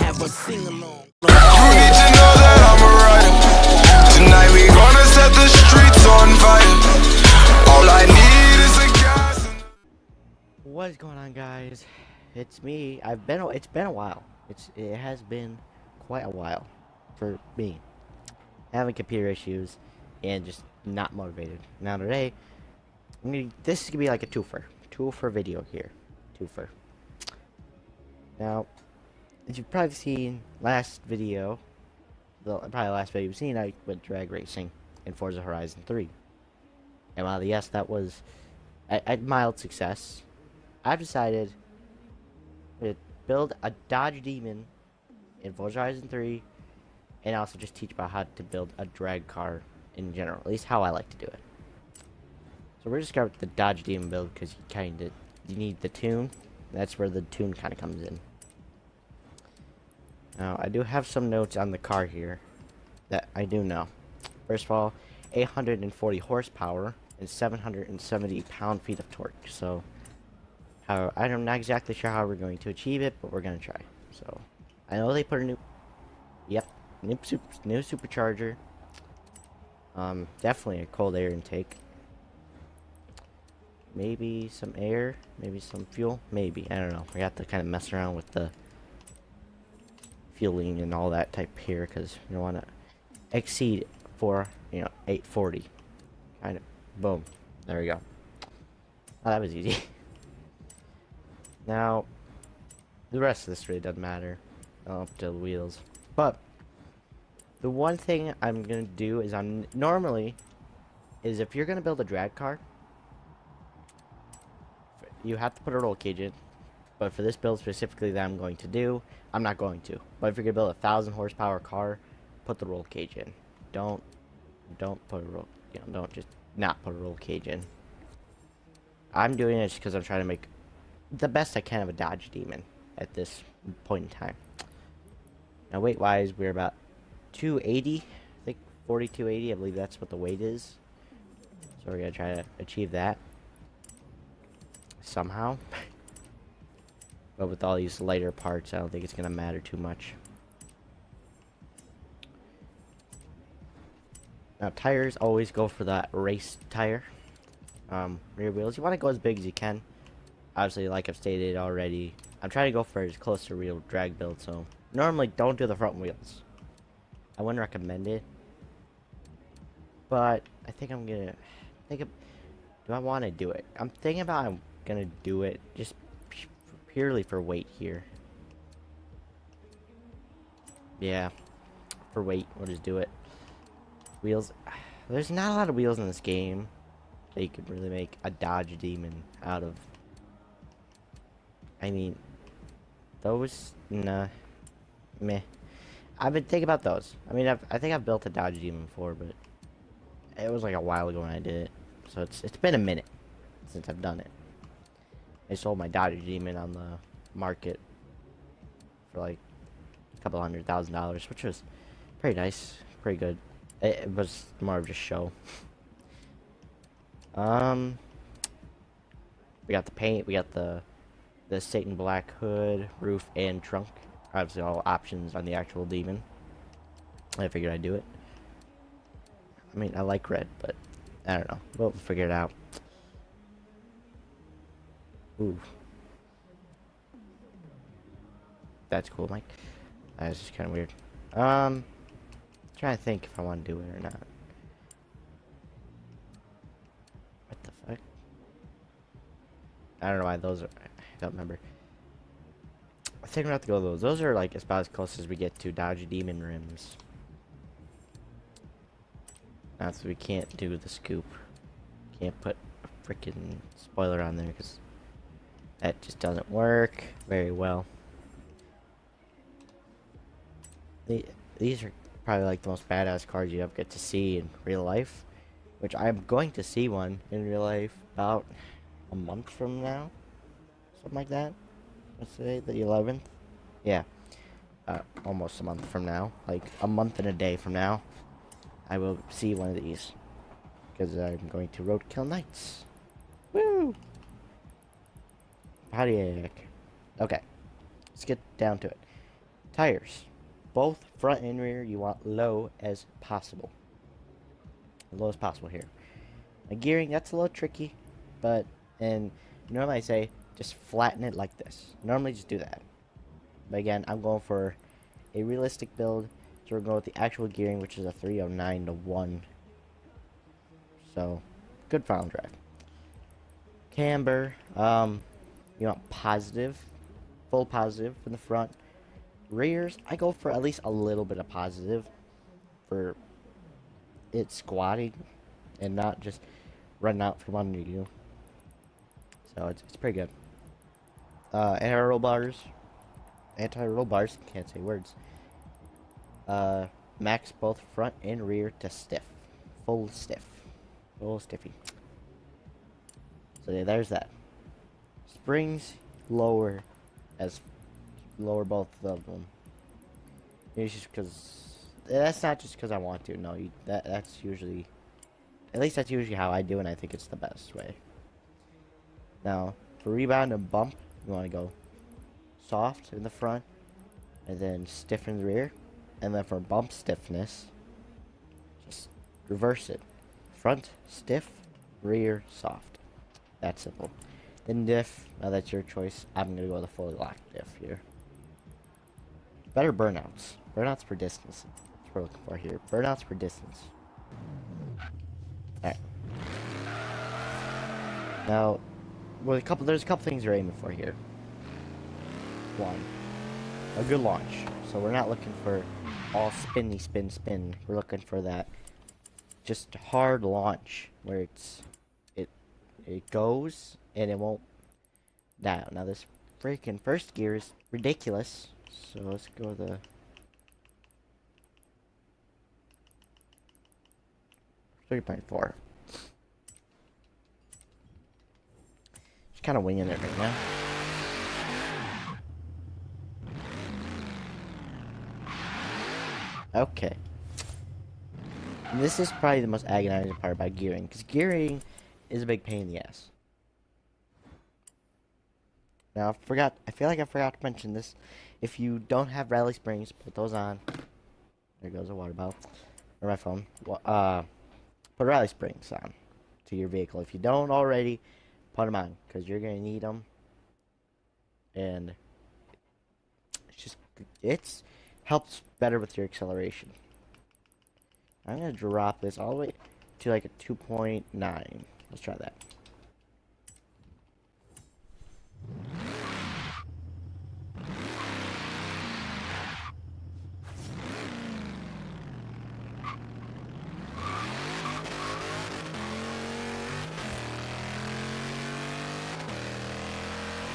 have a sing-along. You need to know that I'm a rider. Tonight we gonna set the streets on fire. All I need is a gas. What's going on, guys? It's me. It's been a while. It has been quite a while for me. Having computer issues and just not motivated. Now today, this is gonna be like a twofer video here. Twofer. Now, as you've probably seen last video, probably the last video you've seen, I went drag racing in Forza Horizon 3. And while yes, that was a mild success, I've decided to build a Dodge Demon in Forza Horizon 3, and also just teach about how to build a drag car in general, at least how I like to do it. So we're just going to start with the Dodge Demon build, because you need the tune. That's where the tune kind of comes in. Now, I do have some notes on the car here that I do know. First of all, 840 horsepower and 770 pound-feet of torque. So, I'm not exactly sure how we're going to achieve it, but we're going to try. So, I know they put a new supercharger. Definitely a cold air intake. Maybe some air, maybe some fuel, maybe, I don't know. We have to kind of mess around with the fueling and all that type here, because you don't want to exceed 840. Kind of, boom, there we go. Oh, that was easy. Now, the rest of this really doesn't matter up to the wheels. But the one thing I'm gonna do is if you're gonna build a drag car, you have to put a roll cage in. But for this build specifically that I'm going to do, I'm not going to. But if you're gonna build a 1,000 horsepower car, put the roll cage in. Don't put a roll. Don't just not put a roll cage in. I'm doing it just because I'm trying to make the best I can of a Dodge Demon at this point in time. Now weight wise, we're about 280. I think 4280. I believe that's what the weight is. So we're gonna try to achieve that somehow. But with all these lighter parts, I don't think it's gonna matter too much. Now tires, always go for that race tire. Rear wheels, you want to go as big as you can. Obviously, like I've stated already, I'm trying to go for as close to real drag build. So normally, don't do the front wheels. I wouldn't recommend it. But I think I'm gonna do I want to do it? I'm thinking about I'm gonna do it just purely for weight here. Yeah, for weight, we'll just do it. Wheels. There's not a lot of wheels in this game that you could really make a Dodge Demon out of. I mean, those, nah, meh. I've been thinking about those. I mean, I think I've built a Dodge Demon before, but it was like a while ago when I did it. So it's been a minute since I've done it. I sold my Dodge Demon on the market for like a couple $100,000, which was pretty nice, pretty good. It was more of just show. We got the paint, we got the Satan black hood, roof, and trunk. Obviously, all options on the actual Demon. I figured I'd do it. I mean, I like red, but I don't know. We'll figure it out. Ooh. That's cool, Mike. That's just kind of weird. Trying to think if I want to do it or not. What the fuck? I don't know why those are. I don't remember. I think we're gonna have to go with those. Those are like about as close as we get to Dodge Demon rims. That's we can't do the scoop. Can't put a freaking spoiler on there because that just doesn't work very well. These are probably like the most badass cars you ever get to see in real life, which I'm going to see one in real life about a month from now, something like that. Let's say the 11th. Yeah, almost a month from now, like a month and a day from now, I will see one of these because I'm going to roadkill nights. Woo! Pontiac. Okay, let's get down to it. Tires, both front and rear, you want low as possible. Low as possible here. Gearing, that's a little tricky, but, and normally I say just flatten it like this. Normally just do that. But again, I'm going for a realistic build, so we're going with the actual gearing, which is a 309 to 1. So, good final drive. Camber, you want positive, full positive from the front. Rears, I go for at least a little bit of positive for it squatting and not just running out from under you. So it's pretty good. Antirollbars, can't say words. Max both front and rear to stiff, full stiffy. So yeah, there's that. Springs lower both of them. It's just because that's not just because I want to. No, that's usually, at least that's usually how I do, and I think it's the best way. Now for rebound and bump, you want to go soft in the front, and then stiff in the rear, and then for bump stiffness, just reverse it. Front stiff, rear soft. That's simple. Then diff, now that's your choice. I'm gonna go with a fully locked diff here. Better burnouts. Burnouts per distance. That's what we're looking for here. Burnouts per distance. Alright. Now, well, there's a couple things we're aiming for here. One, a good launch. So we're not looking for all spin. We're looking for that just hard launch where it goes and it won't die. Now this freaking first gear is ridiculous. So let's go the 3.4. Just kind of winging it right now. Okay. And this is probably the most agonizing part about gearing, because gearing is a big pain in the ass. Now, I feel like I forgot to mention this. If you don't have rally springs, put those on. There goes a water bottle. Or my phone. Put rally springs on to your vehicle. If you don't already, put them on, because you're going to need them. And it's helps better with your acceleration. I'm going to drop this all the way to like a 2.9. Let's try that.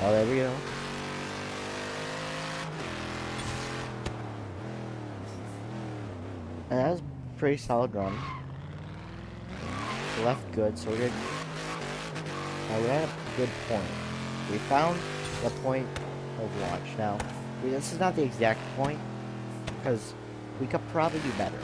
Oh, there we go. And that was a pretty solid run. Left good, so we're at a good point. We found the point of launch. Now, this is not the exact point, because we could probably do better.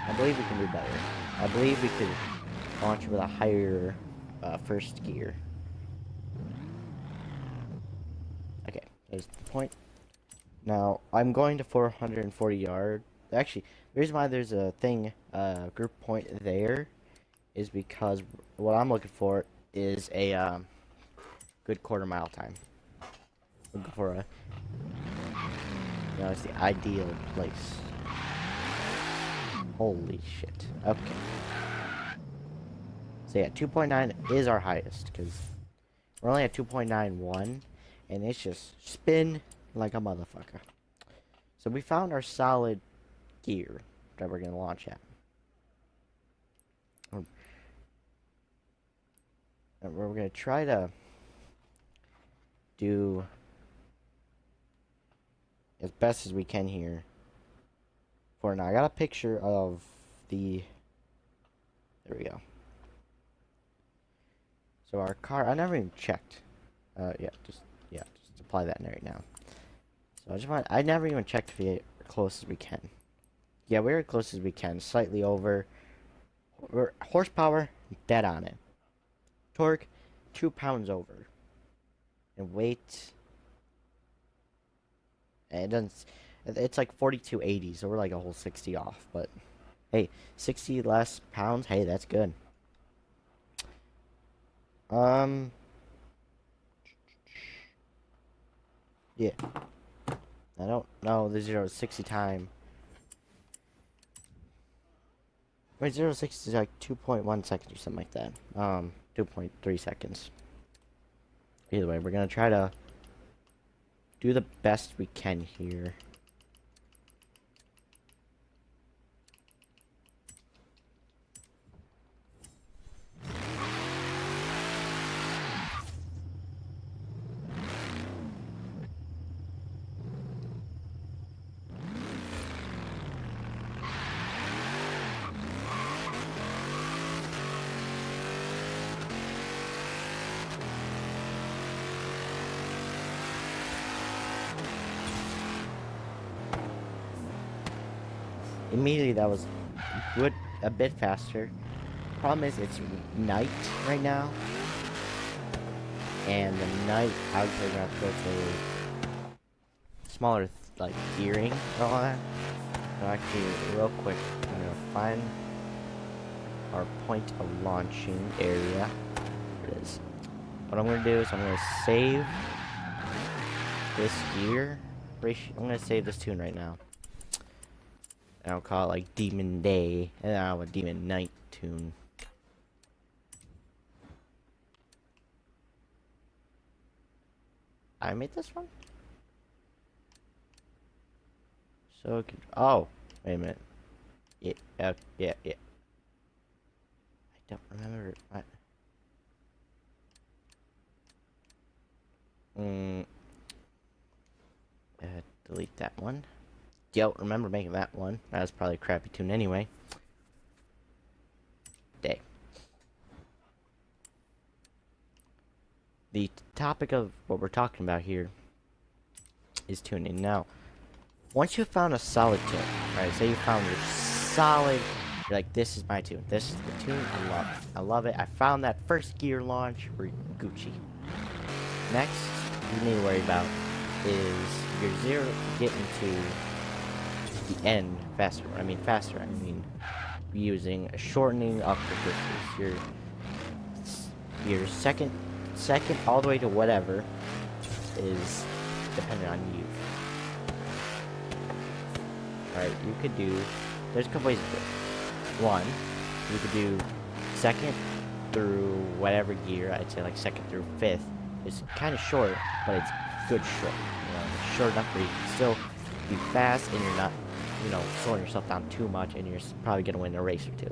I believe we can do better. I believe we could launch with a higher first gear. Okay, there's the point. Now, I'm going to 440 yard. Actually, the reason why there's a thing, group point there, is because what I'm looking for is a good quarter-mile time. Looking for a, it's the ideal place. Holy shit. Okay. So yeah, 2.9 is our highest, because we're only at 2.91, and it's just spin like a motherfucker. So we found our solid gear that we're going to launch at. And we're going to try to do as best as we can here. For now, I got a picture of the... There we go. So our car, I never even checked. Just apply that in right now. So I never even checked if we're as close as we can. Yeah, we're as close as we can, slightly over. We're horsepower, dead on it. Torque, 2 pounds over. And weight, it doesn't, it's like 4280, so we're like a whole 60 off. But hey, 60 less pounds, hey, that's good. Yeah. I don't know the 0 to 60 time. Wait, 0 to 60 is like 2.1 seconds or something like that. 2.3 seconds. Either way, we're gonna try to do the best we can here. Immediately that was good, a bit faster. Problem is it's night right now, and the night obviously we're gonna have to go to smaller like gearing and all that. So actually, real quick, I'm gonna find our point of launching area. There it is. What I'm gonna do is I'm gonna save this gear ratio. I'm gonna save this tune right now. And I'll call it like Demon Day, and then I'll have a Demon Night tune. I made this one? So, oh, wait a minute. Yeah. I don't remember what. Delete that one. Don't remember making that one. That was probably a crappy tune anyway. Day. The topic of what we're talking about here is tuning. Now, once you've found a solid tune, right? Say you found your solid, you're like, this is my tune. This is the tune. I love it. I love it. I found that first gear launch. We're Gucci. Next, you need to worry about is your zero getting to the end faster. I mean using a shortening up the distance. Your second all the way to whatever is dependent on you. Alright, you could do, there's a couple ways to do it. One, you could do second through whatever gear. I'd say like second through fifth. It's kind of short, but it's good short. You know, it's short enough where you can still be fast and you're not, you know, slowing yourself down too much, and you're probably gonna win a race or two.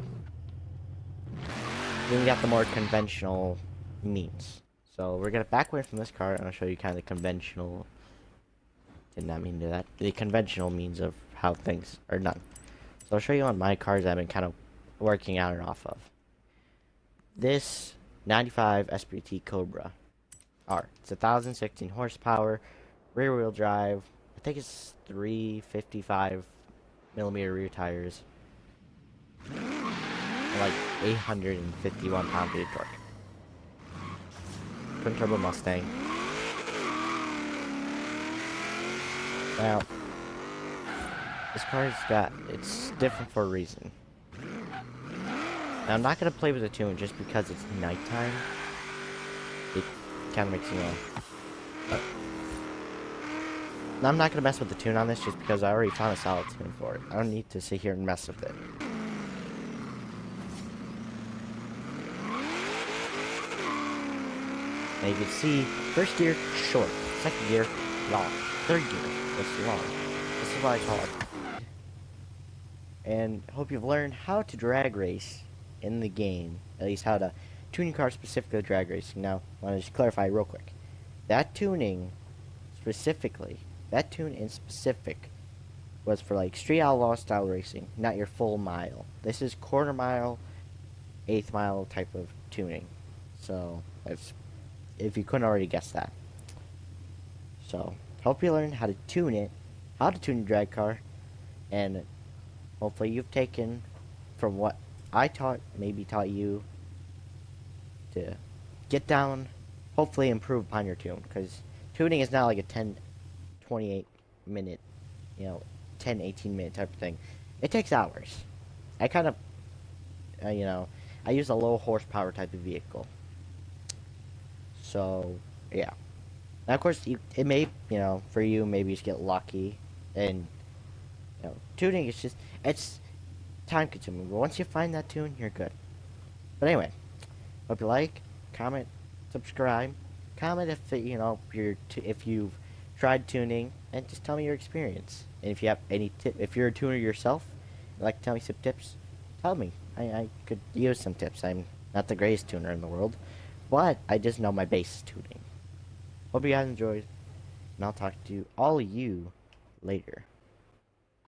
Then you got the more conventional means. So we're gonna back away from this car, and I'll show you kind of the conventional. Did not mean to do that. The conventional means of how things are done. So I'll show you on my cars I've been kind of working out and off of. This 95 SPT Cobra R. It's 1,016 horsepower, rear wheel drive. I think it's 355mm rear tires, and like 851 pound-feet of torque. Twin turbo Mustang. Now, this car's it's different for a reason. Now, I'm not gonna play with the tune just because it's nighttime. It kind of makes me but I'm not gonna mess with the tune on this just because I already found a solid tune for it. I don't need to sit here and mess with it. Now you can see, first gear, short. Second gear, long. Third gear, it's long. This is what I call it. And hope you've learned how to drag race in the game. At least how to tune your car specifically to drag racing. Now, I want to just clarify real quick. That tuning, specifically, that tune in specific, was for like street outlaw style racing, not your full mile. This is quarter mile, eighth mile type of tuning. So, if you couldn't already guess that. So, hope you learned how to tune it, how to tune your drag car, and hopefully you've taken from what I taught, maybe taught you to get down, hopefully improve upon your tune, because tuning is not like a 10, 28 minute, 10, 18 minute type of thing. It takes hours. I kind of, I use a low horsepower type of vehicle. So, yeah. Now, of course, it may, for you, maybe you just get lucky, and, tuning is just, it's time consuming, but once you find that tune, you're good. But anyway, hope you like, comment, subscribe, comment if, if you've tried tuning, and just tell me your experience. And if you have any tip, if you're a tuner yourself, like to tell me some tips, tell me. I could use some tips. I'm not the greatest tuner in the world, but I just know my base tuning. Hope you guys enjoyed, and I'll talk to all of you later.